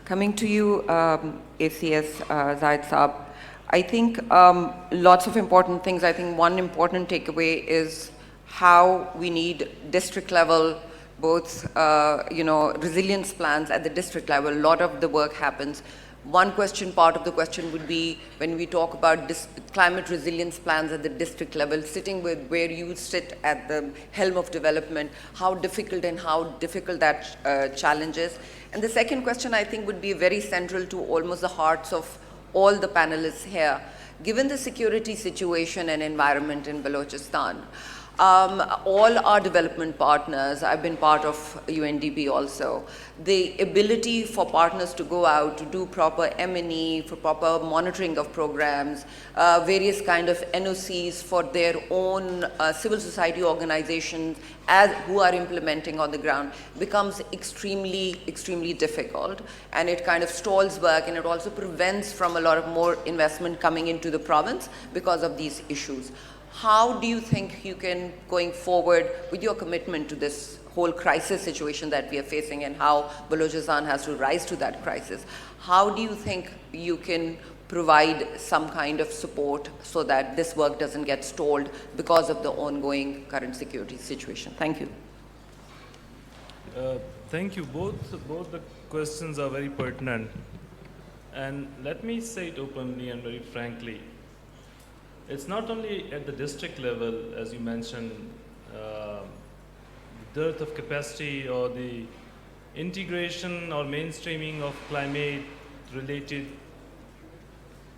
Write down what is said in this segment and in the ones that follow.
Coming to you, ACS, Zahid Saab, I think lots of important things. I think one important takeaway is how we need district level, both resilience plans at the district level. A lot of the work happens. One part of the question would be, when we talk about climate resilience plans at the district level, sitting with where you sit at the helm of development, how difficult that challenge is. And the second question, I think, would be very central to almost the hearts of all the panelists here. Given the security situation and environment in Balochistan, all our development partners, I've been part of UNDP also, the ability for partners to go out to do proper M&E, for proper monitoring of programs, various kind of NOCs for their own civil society organizations who are implementing on the ground, becomes extremely, extremely difficult, and it kind of stalls work, and it also prevents from a lot of more investment coming into the province because of these issues. How do you think you can, going forward, with your commitment to this whole crisis situation that we are facing and how Balochistan has to rise to that crisis, how do you think you can provide some kind of support so that this work doesn't get stalled because of the ongoing current security situation? Thank you. Thank you. Both the questions are very pertinent. And let me say it openly and very frankly. It's not only at the district level, as you mentioned, the dearth of capacity or the integration or mainstreaming of climate-related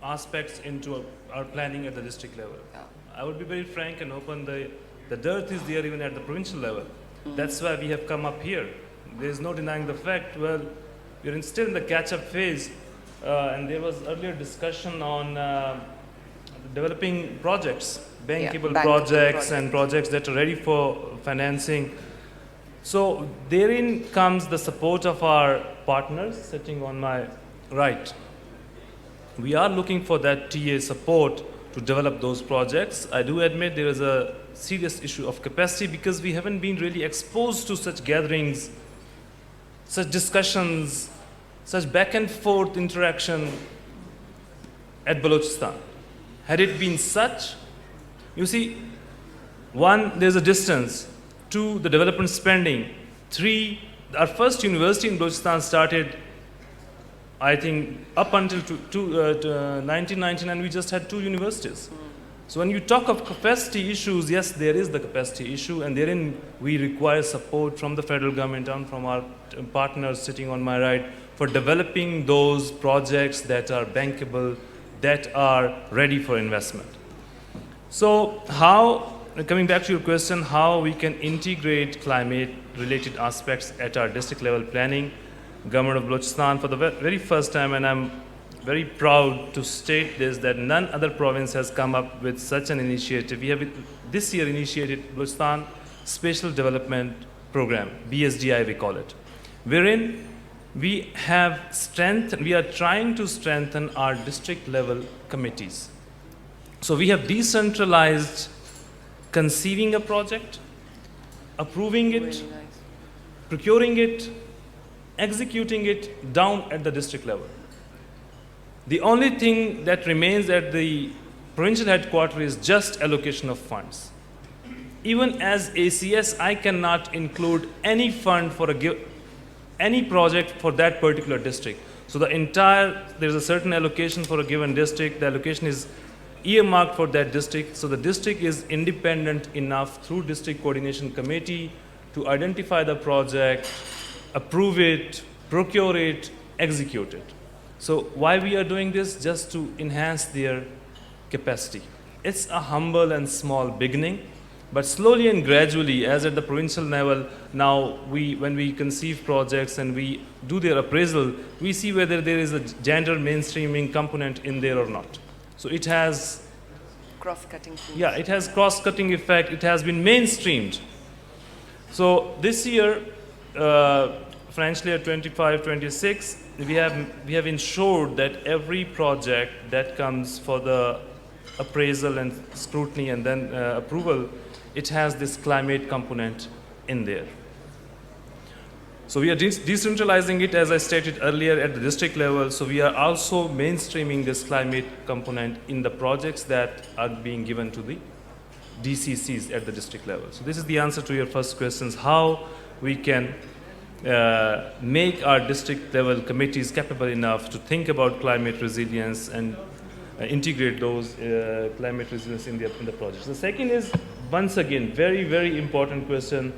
aspects into our planning at the district level. Yeah. I would be very frank and open. The dearth is there even at the provincial level. That's why we have come up here. There is no denying the fact. Well, we're still in the catch-up phase, and there was earlier discussion on developing projects, bankable projects and projects that are ready for financing. So therein comes the support of our partners sitting on my right. We are looking for that TA support to develop those projects. I do admit there is a serious issue of capacity because we haven't been really exposed to such gatherings, such discussions, such back and forth interaction at Balochistan. Had it been such, you see, one, there's a distance. Two, the development spending. Three, our first university in Balochistan started, I think, up until 1999, we just had 2 universities. So when you talk of capacity issues, yes, there is the capacity issue, and therein we require support from the federal government and from our partners sitting on my right for developing those projects that are bankable, that are ready for investment. So how, coming back to your question, how we can integrate climate-related aspects at our district level planning, Government of Balochistan for the very first time, and I'm very proud to state this, that none other province has come up with such an initiative. We have this year initiated Balochistan Spatial Development Program, BSDI we call it, wherein we are trying to strengthen our district level committees. So we have decentralized conceiving a project, approving it, Really nice. procuring it, executing it down at the district level. The only thing that remains at the provincial headquarters is just allocation of funds. Even as ACS, I cannot include any fund for any project for that particular district. So there's a certain allocation for a given district. The allocation is earmarked for that district. So the district is independent enough through district coordination committee to identify the project, approve it, procure it, execute it. So why we are doing this? Just to enhance their capacity. It's a humble and small beginning, but slowly and gradually, as at the provincial level, now when we conceive projects and we do their appraisal, we see whether there is a gender mainstreaming component in there or not. So it has Cross-cutting. Yeah, it has cross-cutting effect. It has been mainstreamed. So this year, financial year 25-26, we have ensured that every project that comes for the appraisal and scrutiny and then approval, it has this climate component in there. So we are decentralizing it, as I stated earlier, at the district level. So we are also mainstreaming this climate component in the projects that are being given to the DCCs at the district level. So this is the answer to your first questions, how we can make our district level committees capable enough to think about climate resilience and integrate those climate resilience in the projects. The second is, once again, very, very important question,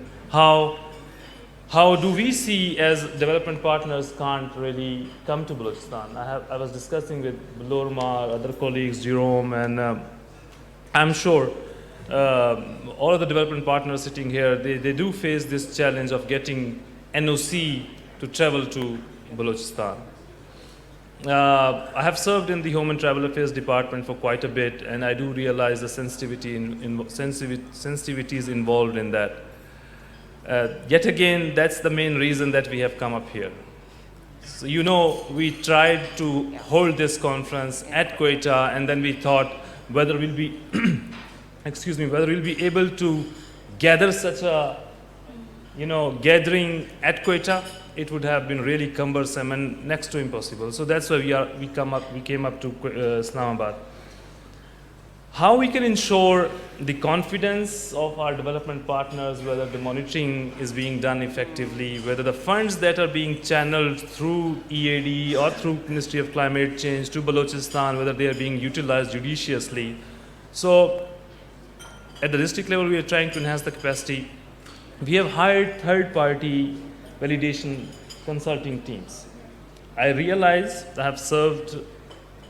how do we see as development partners can't really come to Balochistan? I was discussing with Lorma, other colleagues, Jerome, and I'm sure all of the development partners sitting here, they do face this challenge of getting NOC to travel to Balochistan. I have served in the Home and Travel Affairs Department for quite a bit, and I do realize the sensitivities involved in that. Yet again, that's the main reason that we have come up here. So, you know, we tried to hold this conference at Quetta, and then we thought whether we'll be, whether we'll be able to gather such a, gathering at Quetta. It would have been really cumbersome and next to impossible. So that's why we came up to Islamabad. How we can ensure the confidence of our development partners, whether the monitoring is being done effectively, whether the funds that are being channeled through EAD or through Ministry of Climate Change to Balochistan, whether they are being utilized judiciously. So at the district level, we are trying to enhance the capacity. We have hired third-party validation consulting teams. I realize I have served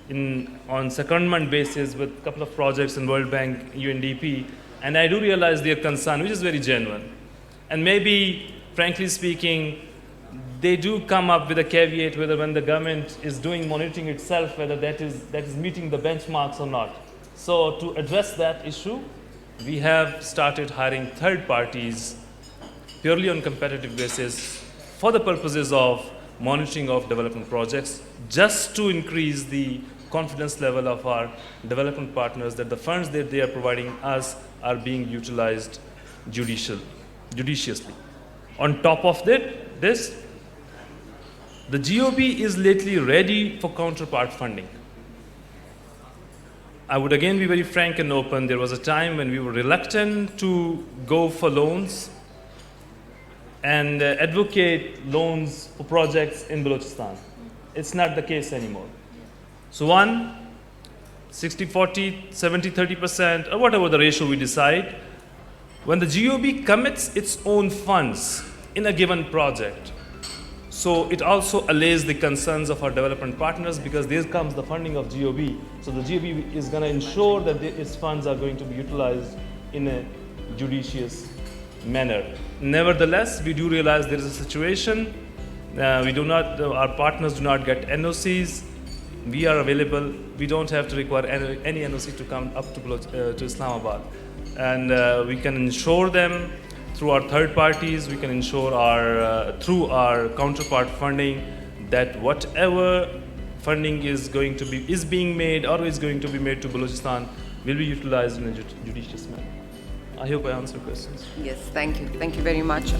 on secondment basis with a couple of projects in World Bank, UNDP, and I do realize their concern, which is very genuine. And maybe, frankly speaking, they do come up with a caveat whether when the government is doing monitoring itself, whether that is meeting the benchmarks or not. So to address that issue, we have started hiring third parties purely on competitive basis for the purposes of monitoring of development projects, just to increase the confidence level of our development partners that the funds that they are providing us are being utilized judiciously. On top of this, the GOB is lately ready for counterpart funding. I would again be very frank and open. There was a time when we were reluctant to go for loans and advocate loans for projects in Balochistan. It's not the case anymore. So 60-40, 70-30%, or whatever the ratio we decide, when the GOB commits its own funds in a given project, so it also allays the concerns of our development partners, because there comes the funding of GOB. So the GOB is going to ensure that its funds are going to be utilized in a judicious manner. Nevertheless, we do realize there is a situation. Our partners do not get NOCs. We are available. We don't have to require any NOC to come up to Islamabad. And we can ensure them through our third parties. We can ensure through our counterpart funding that whatever funding is being made or is going to be made to Balochistan will be utilized in a judicious manner. I hope I answered questions. Yes, thank you. Thank you very much.